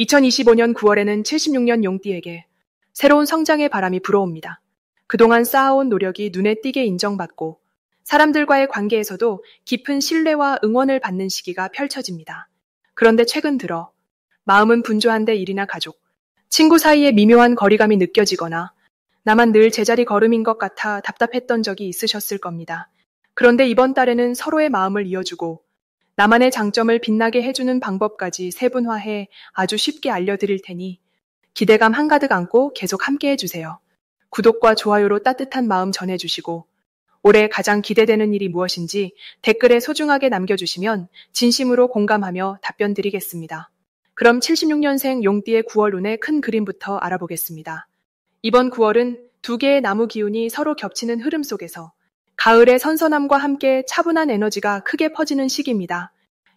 2025년 9월에는 76년 용띠에게 새로운 성장의 바람이 불어옵니다. 그동안 쌓아온 노력이 눈에 띄게 인정받고 사람들과의 관계에서도 깊은 신뢰와 응원을 받는 시기가 펼쳐집니다. 그런데 최근 들어 마음은 분주한데 일이나 가족, 친구 사이에 미묘한 거리감이 느껴지거나 나만 늘 제자리 걸음인 것 같아 답답했던 적이 있으셨을 겁니다. 그런데 이번 달에는 서로의 마음을 이어주고 나만의 장점을 빛나게 해주는 방법까지 세분화해 아주 쉽게 알려드릴 테니 기대감 한가득 안고 계속 함께 해주세요. 구독과 좋아요로 따뜻한 마음 전해주시고 올해 가장 기대되는 일이 무엇인지 댓글에 소중하게 남겨주시면 진심으로 공감하며 답변 드리겠습니다. 그럼 76년생 용띠의 9월 운의 큰 그림부터 알아보겠습니다. 이번 9월은 두 개의 나무 기운이 서로 겹치는 흐름 속에서 가을의 선선함과 함께 차분한 에너지가 크게 퍼지는 시기입니다.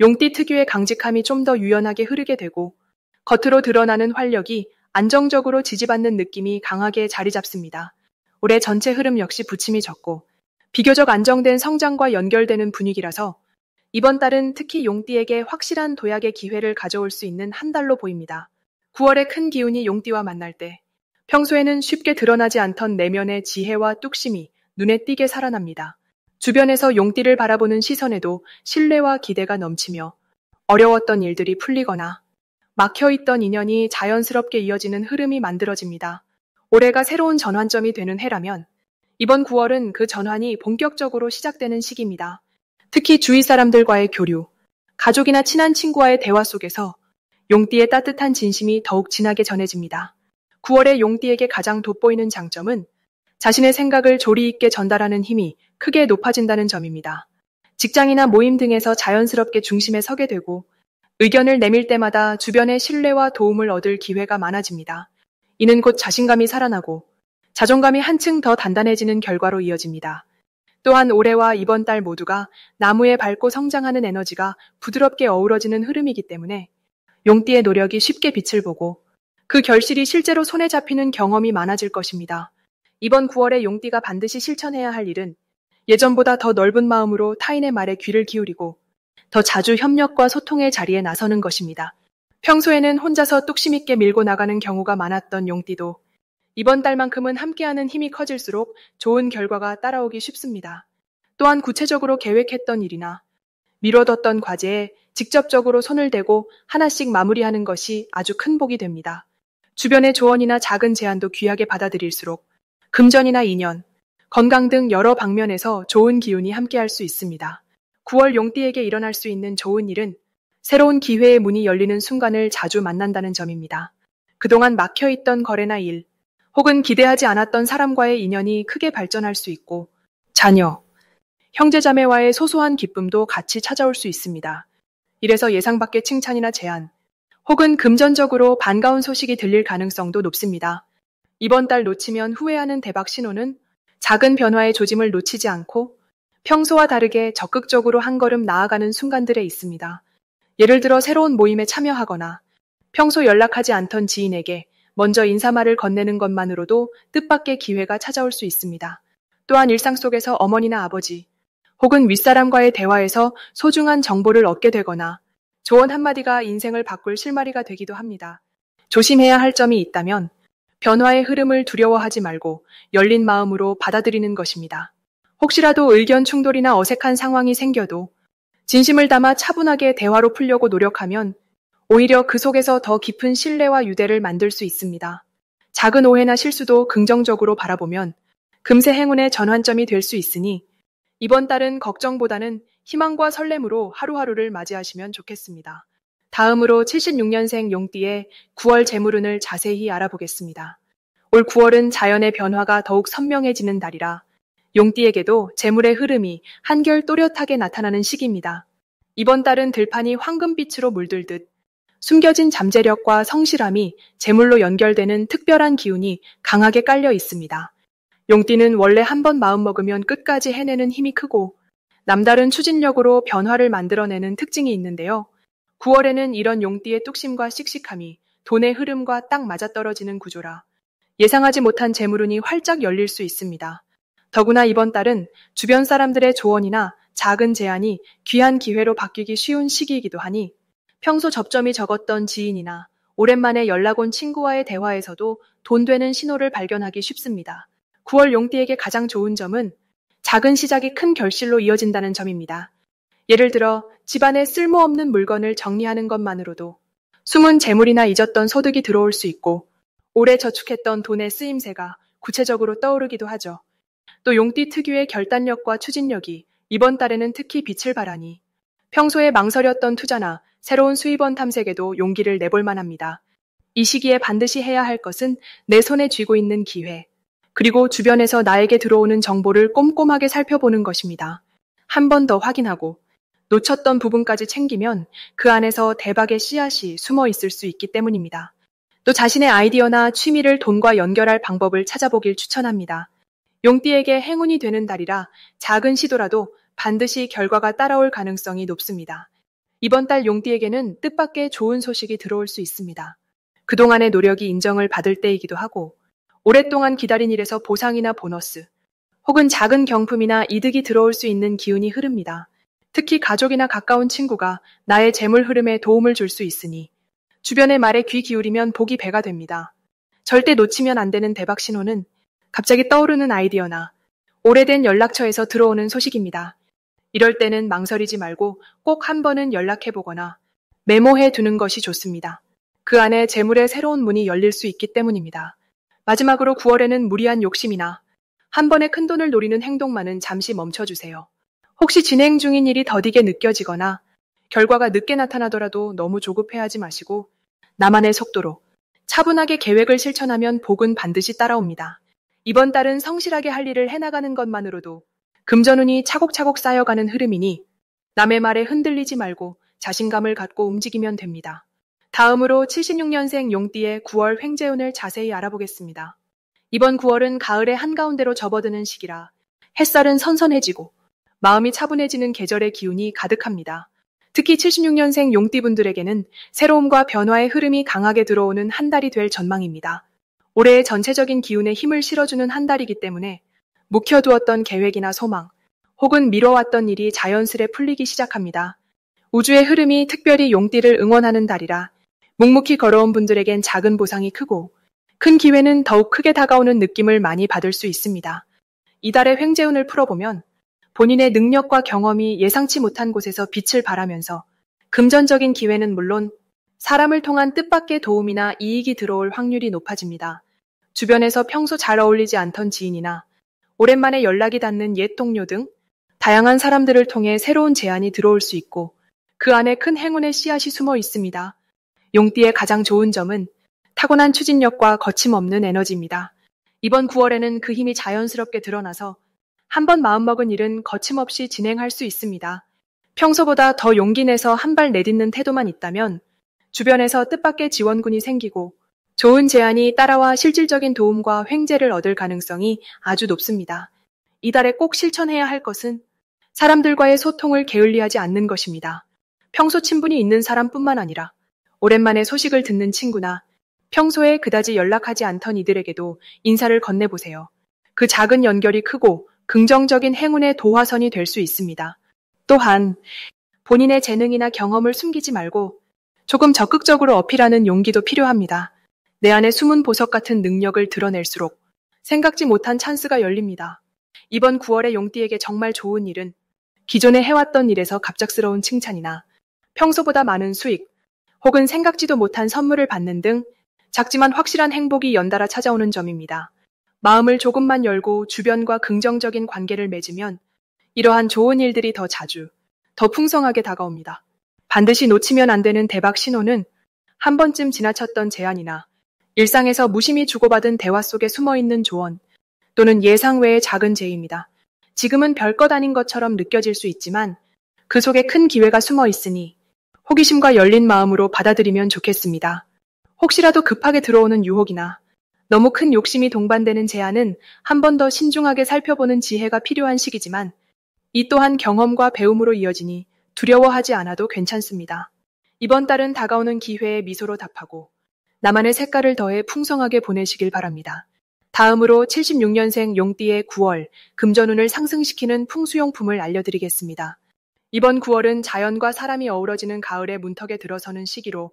용띠 특유의 강직함이 좀 더 유연하게 흐르게 되고 겉으로 드러나는 활력이 안정적으로 지지받는 느낌이 강하게 자리 잡습니다. 올해 전체 흐름 역시 부침이 적고 비교적 안정된 성장과 연결되는 분위기라서 이번 달은 특히 용띠에게 확실한 도약의 기회를 가져올 수 있는 한 달로 보입니다. 9월의 큰 기운이 용띠와 만날 때 평소에는 쉽게 드러나지 않던 내면의 지혜와 뚝심이 눈에 띄게 살아납니다. 주변에서 용띠를 바라보는 시선에도 신뢰와 기대가 넘치며 어려웠던 일들이 풀리거나 막혀있던 인연이 자연스럽게 이어지는 흐름이 만들어집니다. 올해가 새로운 전환점이 되는 해라면 이번 9월은 그 전환이 본격적으로 시작되는 시기입니다. 특히 주위 사람들과의 교류, 가족이나 친한 친구와의 대화 속에서 용띠의 따뜻한 진심이 더욱 진하게 전해집니다. 9월에 용띠에게 가장 돋보이는 장점은 자신의 생각을 조리 있게 전달하는 힘이 크게 높아진다는 점입니다. 직장이나 모임 등에서 자연스럽게 중심에 서게 되고 의견을 내밀 때마다 주변의 신뢰와 도움을 얻을 기회가 많아집니다. 이는 곧 자신감이 살아나고 자존감이 한층 더 단단해지는 결과로 이어집니다. 또한 올해와 이번 달 모두가 나무에 밟고 성장하는 에너지가 부드럽게 어우러지는 흐름이기 때문에 용띠의 노력이 쉽게 빛을 보고 그 결실이 실제로 손에 잡히는 경험이 많아질 것입니다. 이번 9월에 용띠가 반드시 실천해야 할 일은 예전보다 더 넓은 마음으로 타인의 말에 귀를 기울이고 더 자주 협력과 소통의 자리에 나서는 것입니다. 평소에는 혼자서 뚝심 있게 밀고 나가는 경우가 많았던 용띠도 이번 달만큼은 함께하는 힘이 커질수록 좋은 결과가 따라오기 쉽습니다. 또한 구체적으로 계획했던 일이나 미뤄뒀던 과제에 직접적으로 손을 대고 하나씩 마무리하는 것이 아주 큰 복이 됩니다. 주변의 조언이나 작은 제안도 귀하게 받아들일수록 금전이나 인연, 건강 등 여러 방면에서 좋은 기운이 함께할 수 있습니다. 9월 용띠에게 일어날 수 있는 좋은 일은 새로운 기회의 문이 열리는 순간을 자주 만난다는 점입니다. 그동안 막혀있던 거래나 일, 혹은 기대하지 않았던 사람과의 인연이 크게 발전할 수 있고 자녀, 형제자매와의 소소한 기쁨도 같이 찾아올 수 있습니다. 이래서 예상 밖의 칭찬이나 제안, 혹은 금전적으로 반가운 소식이 들릴 가능성도 높습니다. 이번 달 놓치면 후회하는 대박 신호는 작은 변화의 조짐을 놓치지 않고 평소와 다르게 적극적으로 한 걸음 나아가는 순간들에 있습니다. 예를 들어 새로운 모임에 참여하거나 평소 연락하지 않던 지인에게 먼저 인사말을 건네는 것만으로도 뜻밖의 기회가 찾아올 수 있습니다. 또한 일상 속에서 어머니나 아버지 혹은 윗사람과의 대화에서 소중한 정보를 얻게 되거나 조언 한마디가 인생을 바꿀 실마리가 되기도 합니다. 조심해야 할 점이 있다면 변화의 흐름을 두려워하지 말고 열린 마음으로 받아들이는 것입니다. 혹시라도 의견 충돌이나 어색한 상황이 생겨도 진심을 담아 차분하게 대화로 풀려고 노력하면 오히려 그 속에서 더 깊은 신뢰와 유대를 만들 수 있습니다. 작은 오해나 실수도 긍정적으로 바라보면 금세 행운의 전환점이 될 수 있으니 이번 달은 걱정보다는 희망과 설렘으로 하루하루를 맞이하시면 좋겠습니다. 다음으로 76년생 용띠의 9월 재물운을 자세히 알아보겠습니다. 올 9월은 자연의 변화가 더욱 선명해지는 달이라 용띠에게도 재물의 흐름이 한결 또렷하게 나타나는 시기입니다. 이번 달은 들판이 황금빛으로 물들듯 숨겨진 잠재력과 성실함이 재물로 연결되는 특별한 기운이 강하게 깔려 있습니다. 용띠는 원래 한번 마음먹으면 끝까지 해내는 힘이 크고 남다른 추진력으로 변화를 만들어내는 특징이 있는데요. 9월에는 이런 용띠의 뚝심과 씩씩함이 돈의 흐름과 딱 맞아떨어지는 구조라 예상하지 못한 재물운이 활짝 열릴 수 있습니다. 더구나 이번 달은 주변 사람들의 조언이나 작은 제안이 귀한 기회로 바뀌기 쉬운 시기이기도 하니 평소 접점이 적었던 지인이나 오랜만에 연락 온 친구와의 대화에서도 돈 되는 신호를 발견하기 쉽습니다. 9월 용띠에게 가장 좋은 점은 작은 시작이 큰 결실로 이어진다는 점입니다. 예를 들어 집안에 쓸모없는 물건을 정리하는 것만으로도 숨은 재물이나 잊었던 소득이 들어올 수 있고 오래 저축했던 돈의 쓰임새가 구체적으로 떠오르기도 하죠. 또 용띠 특유의 결단력과 추진력이 이번 달에는 특히 빛을 발하니 평소에 망설였던 투자나 새로운 수입원 탐색에도 용기를 내볼 만합니다. 이 시기에 반드시 해야 할 것은 내 손에 쥐고 있는 기회, 그리고 주변에서 나에게 들어오는 정보를 꼼꼼하게 살펴보는 것입니다. 한 번 더 확인하고 놓쳤던 부분까지 챙기면 그 안에서 대박의 씨앗이 숨어 있을 수 있기 때문입니다. 또 자신의 아이디어나 취미를 돈과 연결할 방법을 찾아보길 추천합니다. 용띠에게 행운이 되는 달이라 작은 시도라도 반드시 결과가 따라올 가능성이 높습니다. 이번 달 용띠에게는 뜻밖의 좋은 소식이 들어올 수 있습니다. 그동안의 노력이 인정을 받을 때이기도 하고 오랫동안 기다린 일에서 보상이나 보너스, 혹은 작은 경품이나 이득이 들어올 수 있는 기운이 흐릅니다. 특히 가족이나 가까운 친구가 나의 재물 흐름에 도움을 줄 수 있으니 주변의 말에 귀 기울이면 복이 배가 됩니다. 절대 놓치면 안 되는 대박 신호는 갑자기 떠오르는 아이디어나 오래된 연락처에서 들어오는 소식입니다. 이럴 때는 망설이지 말고 꼭 한 번은 연락해보거나 메모해 두는 것이 좋습니다. 그 안에 재물의 새로운 문이 열릴 수 있기 때문입니다. 마지막으로 9월에는 무리한 욕심이나 한 번에 큰 돈을 노리는 행동만은 잠시 멈춰주세요. 혹시 진행 중인 일이 더디게 느껴지거나 결과가 늦게 나타나더라도 너무 조급해하지 마시고 나만의 속도로 차분하게 계획을 실천하면 복은 반드시 따라옵니다. 이번 달은 성실하게 할 일을 해나가는 것만으로도 금전운이 차곡차곡 쌓여가는 흐름이니 남의 말에 흔들리지 말고 자신감을 갖고 움직이면 됩니다. 다음으로 76년생 용띠의 9월 횡재운을 자세히 알아보겠습니다. 이번 9월은 가을의 한가운데로 접어드는 시기라 햇살은 선선해지고 마음이 차분해지는 계절의 기운이 가득합니다. 특히 76년생 용띠분들에게는 새로움과 변화의 흐름이 강하게 들어오는 한 달이 될 전망입니다. 올해의 전체적인 기운에 힘을 실어주는 한 달이기 때문에 묵혀두었던 계획이나 소망, 혹은 미뤄왔던 일이 자연스레 풀리기 시작합니다. 우주의 흐름이 특별히 용띠를 응원하는 달이라 묵묵히 걸어온 분들에겐 작은 보상이 크고 큰 기회는 더욱 크게 다가오는 느낌을 많이 받을 수 있습니다. 이달의 횡재운을 풀어보면 본인의 능력과 경험이 예상치 못한 곳에서 빛을 발하면서 금전적인 기회는 물론 사람을 통한 뜻밖의 도움이나 이익이 들어올 확률이 높아집니다. 주변에서 평소 잘 어울리지 않던 지인이나 오랜만에 연락이 닿는 옛 동료 등 다양한 사람들을 통해 새로운 제안이 들어올 수 있고 그 안에 큰 행운의 씨앗이 숨어 있습니다. 용띠의 가장 좋은 점은 타고난 추진력과 거침없는 에너지입니다. 이번 9월에는 그 힘이 자연스럽게 드러나서 한번 마음먹은 일은 거침없이 진행할 수 있습니다. 평소보다 더 용기 내서 한 발 내딛는 태도만 있다면 주변에서 뜻밖의 지원군이 생기고 좋은 제안이 따라와 실질적인 도움과 횡재를 얻을 가능성이 아주 높습니다. 이달에 꼭 실천해야 할 것은 사람들과의 소통을 게을리하지 않는 것입니다. 평소 친분이 있는 사람뿐만 아니라 오랜만에 소식을 듣는 친구나 평소에 그다지 연락하지 않던 이들에게도 인사를 건네보세요. 그 작은 연결이 크고 긍정적인 행운의 도화선이 될 수 있습니다. 또한 본인의 재능이나 경험을 숨기지 말고 조금 적극적으로 어필하는 용기도 필요합니다. 내 안에 숨은 보석 같은 능력을 드러낼수록 생각지 못한 찬스가 열립니다. 이번 9월의 용띠에게 정말 좋은 일은 기존에 해왔던 일에서 갑작스러운 칭찬이나 평소보다 많은 수익, 혹은 생각지도 못한 선물을 받는 등 작지만 확실한 행복이 연달아 찾아오는 점입니다. 마음을 조금만 열고 주변과 긍정적인 관계를 맺으면 이러한 좋은 일들이 더 자주, 더 풍성하게 다가옵니다. 반드시 놓치면 안 되는 대박 신호는 한 번쯤 지나쳤던 제안이나 일상에서 무심히 주고받은 대화 속에 숨어있는 조언 또는 예상 외의 작은 제의입니다. 지금은 별것 아닌 것처럼 느껴질 수 있지만 그 속에 큰 기회가 숨어 있으니 호기심과 열린 마음으로 받아들이면 좋겠습니다. 혹시라도 급하게 들어오는 유혹이나 너무 큰 욕심이 동반되는 제안은 한 번 더 신중하게 살펴보는 지혜가 필요한 시기지만 이 또한 경험과 배움으로 이어지니 두려워하지 않아도 괜찮습니다. 이번 달은 다가오는 기회에 미소로 답하고 나만의 색깔을 더해 풍성하게 보내시길 바랍니다. 다음으로 76년생 용띠의 9월 금전운을 상승시키는 풍수용품을 알려드리겠습니다. 이번 9월은 자연과 사람이 어우러지는 가을의 문턱에 들어서는 시기로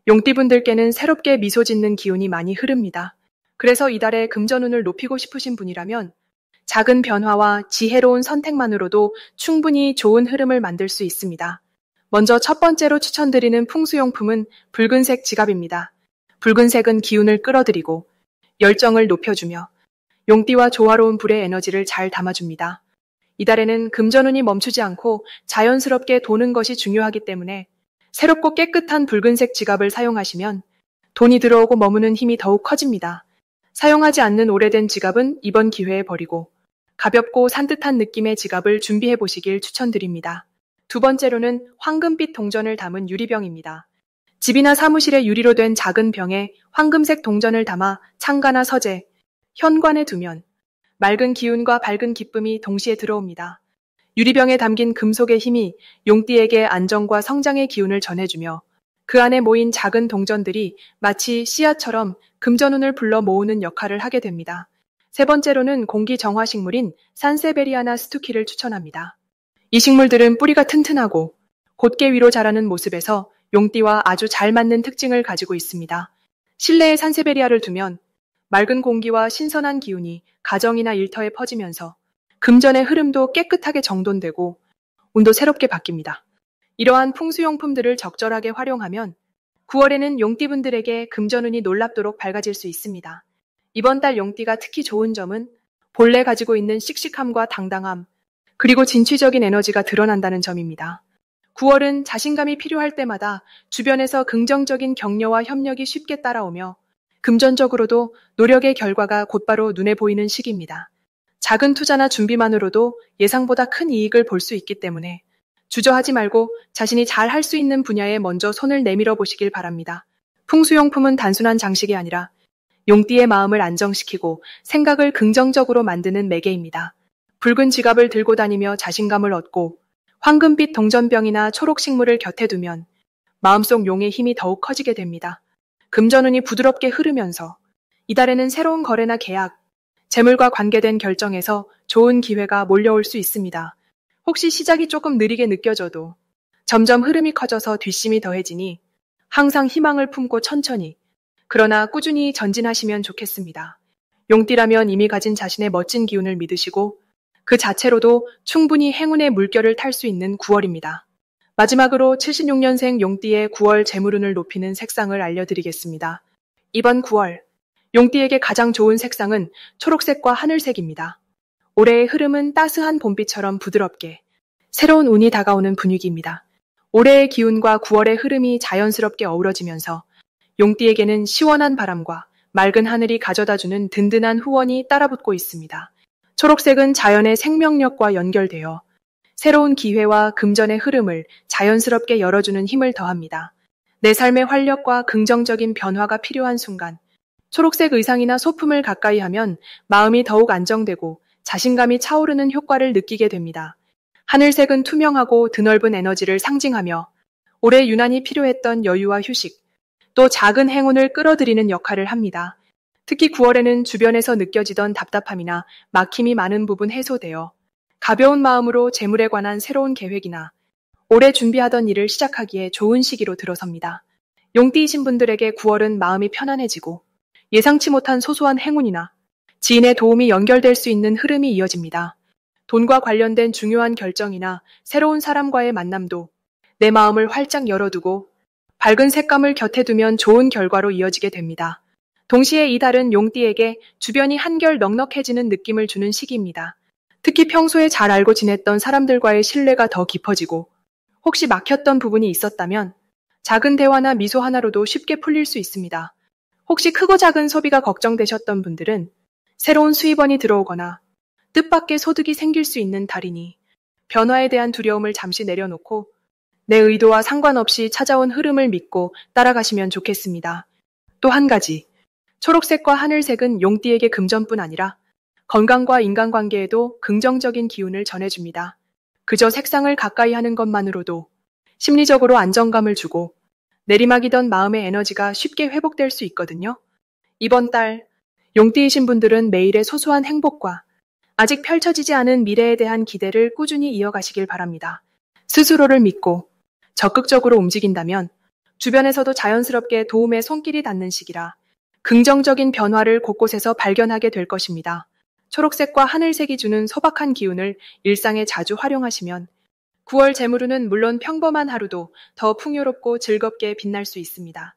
용띠분들께는 새롭게 미소 짓는 기운이 많이 흐릅니다. 그래서 이달에 금전운을 높이고 싶으신 분이라면 작은 변화와 지혜로운 선택만으로도 충분히 좋은 흐름을 만들 수 있습니다. 먼저 첫 번째로 추천드리는 풍수용품은 붉은색 지갑입니다. 붉은색은 기운을 끌어들이고 열정을 높여주며 용띠와 조화로운 불의 에너지를 잘 담아줍니다. 이달에는 금전운이 멈추지 않고 자연스럽게 도는 것이 중요하기 때문에 새롭고 깨끗한 붉은색 지갑을 사용하시면 돈이 들어오고 머무는 힘이 더욱 커집니다. 사용하지 않는 오래된 지갑은 이번 기회에 버리고 가볍고 산뜻한 느낌의 지갑을 준비해 보시길 추천드립니다. 두 번째로는 황금빛 동전을 담은 유리병입니다. 집이나 사무실에 유리로 된 작은 병에 황금색 동전을 담아 창가나 서재, 현관에 두면 맑은 기운과 밝은 기쁨이 동시에 들어옵니다. 유리병에 담긴 금속의 힘이 용띠에게 안정과 성장의 기운을 전해주며 그 안에 모인 작은 동전들이 마치 씨앗처럼 금전운을 불러 모으는 역할을 하게 됩니다. 세 번째로는 공기 정화 식물인 산세베리아나 스투키를 추천합니다. 이 식물들은 뿌리가 튼튼하고 곧게 위로 자라는 모습에서 용띠와 아주 잘 맞는 특징을 가지고 있습니다. 실내에 산세베리아를 두면 맑은 공기와 신선한 기운이 가정이나 일터에 퍼지면서 금전의 흐름도 깨끗하게 정돈되고 운도 새롭게 바뀝니다. 이러한 풍수용품들을 적절하게 활용하면 9월에는 용띠분들에게 금전운이 놀랍도록 밝아질 수 있습니다. 이번 달 용띠가 특히 좋은 점은 본래 가지고 있는 씩씩함과 당당함, 그리고 진취적인 에너지가 드러난다는 점입니다. 9월은 자신감이 필요할 때마다 주변에서 긍정적인 격려와 협력이 쉽게 따라오며 금전적으로도 노력의 결과가 곧바로 눈에 보이는 시기입니다. 작은 투자나 준비만으로도 예상보다 큰 이익을 볼 수 있기 때문에 주저하지 말고 자신이 잘 할 수 있는 분야에 먼저 손을 내밀어 보시길 바랍니다. 풍수용품은 단순한 장식이 아니라 용띠의 마음을 안정시키고 생각을 긍정적으로 만드는 매개입니다. 붉은 지갑을 들고 다니며 자신감을 얻고 황금빛 동전병이나 초록 식물을 곁에 두면 마음속 용의 힘이 더욱 커지게 됩니다. 금전운이 부드럽게 흐르면서 이달에는 새로운 거래나 계약, 재물과 관계된 결정에서 좋은 기회가 몰려올 수 있습니다. 혹시 시작이 조금 느리게 느껴져도 점점 흐름이 커져서 뒷심이 더해지니 항상 희망을 품고 천천히, 그러나 꾸준히 전진하시면 좋겠습니다. 용띠라면 이미 가진 자신의 멋진 기운을 믿으시고 그 자체로도 충분히 행운의 물결을 탈 수 있는 9월입니다. 마지막으로 76년생 용띠의 9월 재물운을 높이는 색상을 알려드리겠습니다. 이번 9월, 용띠에게 가장 좋은 색상은 초록색과 하늘색입니다. 올해의 흐름은 따스한 봄비처럼 부드럽게 새로운 운이 다가오는 분위기입니다. 올해의 기운과 9월의 흐름이 자연스럽게 어우러지면서 용띠에게는 시원한 바람과 맑은 하늘이 가져다주는 든든한 후원이 따라붙고 있습니다. 초록색은 자연의 생명력과 연결되어 새로운 기회와 금전의 흐름을 자연스럽게 열어주는 힘을 더합니다. 내 삶의 활력과 긍정적인 변화가 필요한 순간, 초록색 의상이나 소품을 가까이 하면 마음이 더욱 안정되고 자신감이 차오르는 효과를 느끼게 됩니다. 하늘색은 투명하고 드넓은 에너지를 상징하며 올해 유난히 필요했던 여유와 휴식, 또 작은 행운을 끌어들이는 역할을 합니다. 특히 9월에는 주변에서 느껴지던 답답함이나 막힘이 많은 부분 해소되어 가벼운 마음으로 재물에 관한 새로운 계획이나 올해 준비하던 일을 시작하기에 좋은 시기로 들어섭니다. 용띠이신 분들에게 9월은 마음이 편안해지고 예상치 못한 소소한 행운이나 지인의 도움이 연결될 수 있는 흐름이 이어집니다. 돈과 관련된 중요한 결정이나 새로운 사람과의 만남도 내 마음을 활짝 열어두고 밝은 색감을 곁에 두면 좋은 결과로 이어지게 됩니다. 동시에 이달은 용띠에게 주변이 한결 넉넉해지는 느낌을 주는 시기입니다. 특히 평소에 잘 알고 지냈던 사람들과의 신뢰가 더 깊어지고 혹시 막혔던 부분이 있었다면 작은 대화나 미소 하나로도 쉽게 풀릴 수 있습니다. 혹시 크고 작은 소비가 걱정되셨던 분들은 새로운 수입원이 들어오거나 뜻밖의 소득이 생길 수 있는 달이니 변화에 대한 두려움을 잠시 내려놓고 내 의도와 상관없이 찾아온 흐름을 믿고 따라가시면 좋겠습니다. 또 한 가지, 초록색과 하늘색은 용띠에게 금전뿐 아니라 건강과 인간관계에도 긍정적인 기운을 전해줍니다. 그저 색상을 가까이 하는 것만으로도 심리적으로 안정감을 주고 내리막이던 마음의 에너지가 쉽게 회복될 수 있거든요. 이번 달, 용띠이신 분들은 매일의 소소한 행복과 아직 펼쳐지지 않은 미래에 대한 기대를 꾸준히 이어가시길 바랍니다. 스스로를 믿고 적극적으로 움직인다면 주변에서도 자연스럽게 도움의 손길이 닿는 시기라 긍정적인 변화를 곳곳에서 발견하게 될 것입니다. 초록색과 하늘색이 주는 소박한 기운을 일상에 자주 활용하시면 9월 재물운은 물론 평범한 하루도 더 풍요롭고 즐겁게 빛날 수 있습니다.